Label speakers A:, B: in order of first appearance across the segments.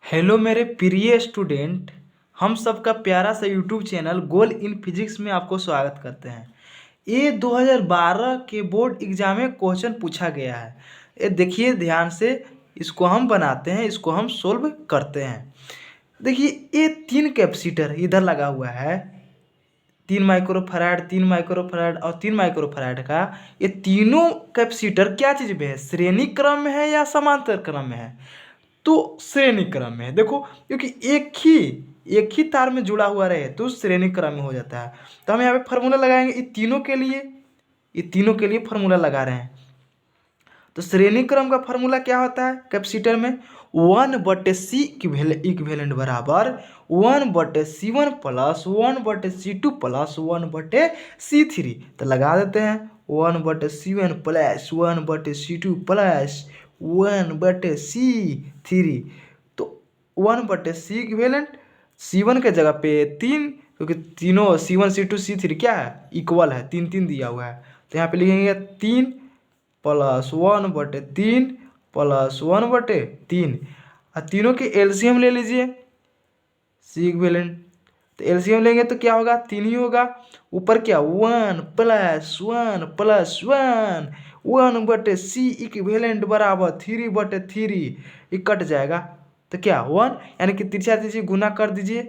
A: Hello मेरे प्रिय student. हम सबका प्यारा सा YouTube channel goal in physics में आपको स्वागत करते हैं। ये 2012 के बोर्ड एग्जाम में क्वेश्चन पूछा गया है। ये देखिए ध्यान से, इसको हम बनाते हैं, इसको हम सोल्व करते हैं। देखिए ये 3 कैपेसिटर इधर लगा हुआ है, 3 माइक्रोफैराड, 3 माइक्रोफैराड और 3 माइक्रोफैराड का। ये तीनों कैपेसिटर क्या चीज़ में है, श्रेणी क्रम में है या समांतर क्रम में है? तो श्रेणी क्रम में है। देखो क्योंकि एक ही तार में जुड़ा हुआ रहे तो श्रेणी क्रम में हो जाता है। तो हम यहाँ पे फॉर्मूला लगाएंगे ये तीनों के लिए फॉर्मूला लगा रहे हैं। तो श्रेणी क्रम का फॉर्मूला क्या होता है कैपेसिटर में? 1/C इक्विवेलेंट बराबर 1/C1 plus 1/C2 plus 1/C3। तो लगा देते हैं 1/C1 plus 1/C2 plus 1/C3। तो 1/C इक्विवेलेंट, C1 के जगह पे 3, क्योंकि तीनों C1 C2 C3 क्या है, इक्वल है, 3 3 दिया हुआ है। तो यहाँ पे लिखेंगे 3 प्लस 1/3 प्लस 1/3। और तीनों की एलसीएम ले लीजिए, सी इक्विवेलेंट। तो एलसीएम लेंगे तो क्या होगा, 3 ही होगा। ऊपर क्या 1 प्लस 1 प्लस 1, 1/C इक्विवेलेंट बराबर 3/3। ये कट जाएगा तो क्या 1, यानी कि तिरछा तिरछी गुना कर दीजिए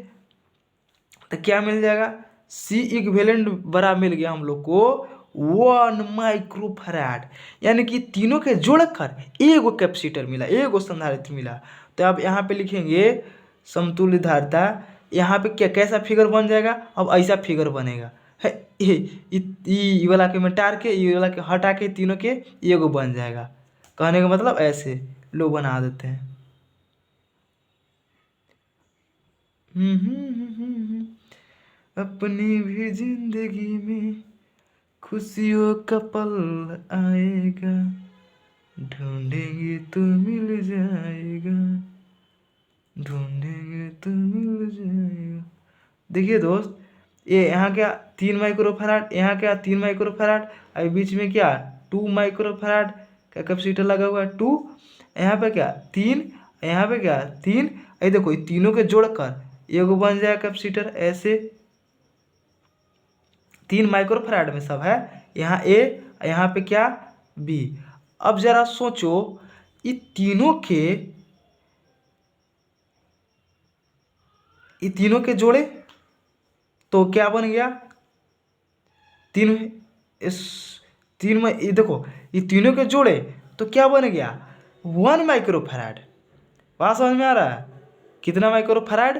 A: तो क्या मिल जाएगा, सी इक्विवेलेंट बड़ा मिल गया हम लोग को 1 माइक्रोफैराड। यानी कि तीनों के जोड़कर एगो कैपेसिटर मिला, एगो संधारित्र मिला। तो अब यहाँ पे लिखेंगे समतुल्य धारिता। यहाँ पे क्या कैसा फिगर बन जाएगा, अब ऐसा फिगर बनेगा है। ये वाला के मिटा के ये वाला के हटा के तीनों के एगो बन जाएगा। कहने का मतलब ऐसे लो बना देते हैं। अपनी भी जिंदगी में खुशियों का पल आएगा, ढूंढेंगे तो मिल जाएगा, ढूंढेंगे तो मिल जाएगा। देखिए दोस्त, ये यहाँ क्या 3 माइक्रोफैराड, यहाँ क्या 3 माइक्रोफैराड, और बीच में क्या 2 माइक्रोफैराड का कैपेसिटर लगा हुआ है 2। यहाँ पे क्या 3, यहाँ पे क्या 3। ये देखो ये तीनों के जोड़कर एगो बन जाएगा कैपेसिटर ऐसे। 3 माइक्रोफैराड में सब है, यहाँ ए, यहाँ पे क्या बी। अब जरा सोचो ये तीनों के जोड़े तो क्या बन गया, तीन इस 3 में ये देखो ये तीनों के जोड़े तो क्या बन गया 1 माइक्रोफैराड। बात समझ में आ रहा है? कितना माइक्रोफैराड,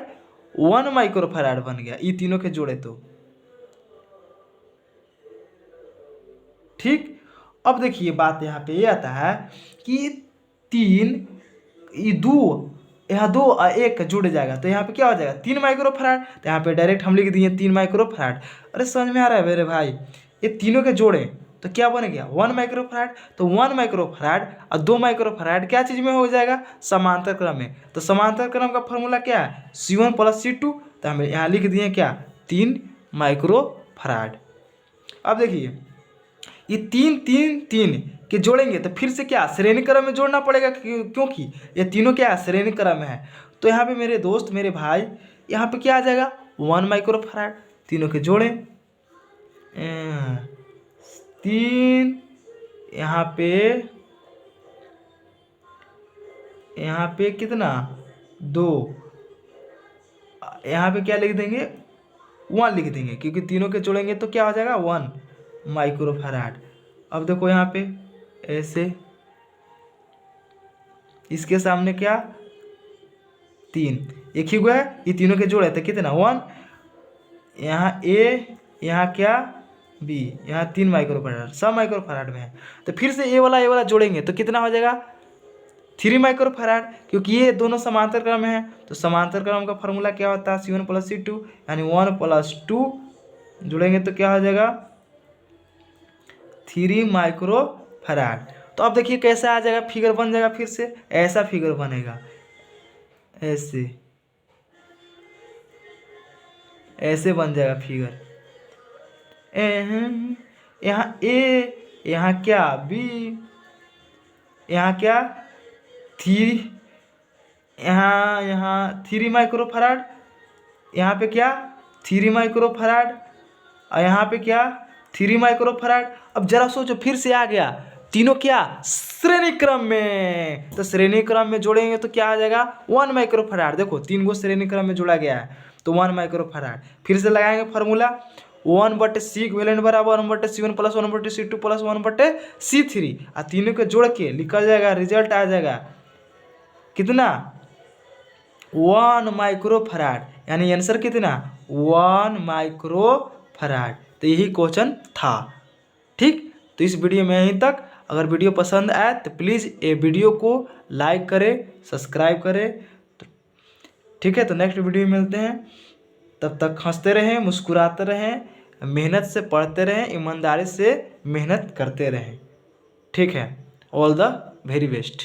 A: 1 माइक्रोफैराड बन गया ये तीनों के जोड़े तो। ठीक। अब देखिए बात यहाँ पे ये आता है कि 3, ये 2, यहाँ 2 और 1 जुड़ जाएगा तो यहाँ पे क्या हो जाएगा 3 माइक्रोफैराड। तो यहाँ पे डायरेक्ट हम लिख दिए 3 माइक्रोफैराड। अरे समझ में आ रहा है मेरे भाई? ये तीनों के जोड़े तो क्या बन गया 1 माइक्रोफैराड। तो 1 माइक्रोफैराड और 2 माइक्रोफैराड क्या चीज़ में हो जाएगा, समांतर क्रम में। तो समांतर क्रम का फॉर्मूला क्या है, C1 प्लस C2। तो हम यहाँ लिख दिए क्या 3 माइक्रोफैराड। अब देखिए ये 3 3 3 के जोड़ेंगे तो फिर से क्या श्रेणी क्रम में जोड़ना पड़ेगा, क्योंकि ये तीनों क्या श्रेणी क्रम में है। तो यहाँ पे मेरे दोस्त मेरे भाई यहाँ पे क्या आ जाएगा 1 माइक्रोफैराड। तीनों के जोड़े 3, यहाँ पे कितना 2, यहाँ पे क्या लिख देंगे 1 लिख देंगे, क्योंकि तीनों के जोड़ेंगे तो क्या हो जाएगा 1 माइक्रोफैराड। अब देखो यहाँ पे ऐसे, इसके सामने क्या 3, एक ही हुआ है, ये तीनों के जोड़े तो कितना 1। यहाँ ए, यहाँ क्या बी, यहाँ 3 माइक्रोफैराड, सब माइक्रोफैराड में है। तो फिर से ए वाला जोड़ेंगे तो कितना हो जाएगा 3 माइक्रोफैराड, क्योंकि ये दोनों समांतर क्रम में है। तो समांतर क्रम का फॉर्मूला क्या होता है C1 प्लस C2, यानी 1 प्लस 2 जोड़ेंगे तो क्या हो जाएगा 3 माइक्रोफैराड। तो अब देखिए कैसा आ जाएगा, फिगर बन जाएगा, फिर से ऐसा फिगर बनेगा, ऐसे ऐसे बन जाएगा फिगर। यहाँ ए, यहाँ क्या बी, यहाँ क्या 3 यहाँ 3 माइक्रोफराड, यहाँ पे क्या 3 माइक्रोफराड, और यहाँ पे क्या 3 माइक्रोफराड। अब जरा सोचो, फिर से आ गया तीनों क्या श्रेणी क्रम में, तो श्रेणी क्रम में जोड़ेंगे तो क्या आ जाएगा 1 माइक्रोफराड। देखो 3 गो श्रेणी क्रम में जोड़ा गया है तो 1 माइक्रोफराड। फिर से लगाएंगे फार्मूला 1/C इक्विवेलेंट बराबर 1/C1 plus 1/C2 plus 1/C3, और तीनों को जोड़ के निकल जाएगा, रिजल्ट आ जाएगा कितना 1 माइक्रोफराड, यानी आंसर कितना 1 माइक्रोफराड। तो यही क्वेश्चन था। ठीक, तो इस वीडियो में यहीं तक। अगर वीडियो पसंद आए तो प्लीज़ ये वीडियो को लाइक करें, सब्सक्राइब करें। तो ठीक है, तो नेक्स्ट वीडियो में मिलते हैं। तब तक हंसते रहें, मुस्कुराते रहें, मेहनत से पढ़ते रहें, ईमानदारी से मेहनत करते रहें। ठीक है, ऑल द वेरी बेस्ट।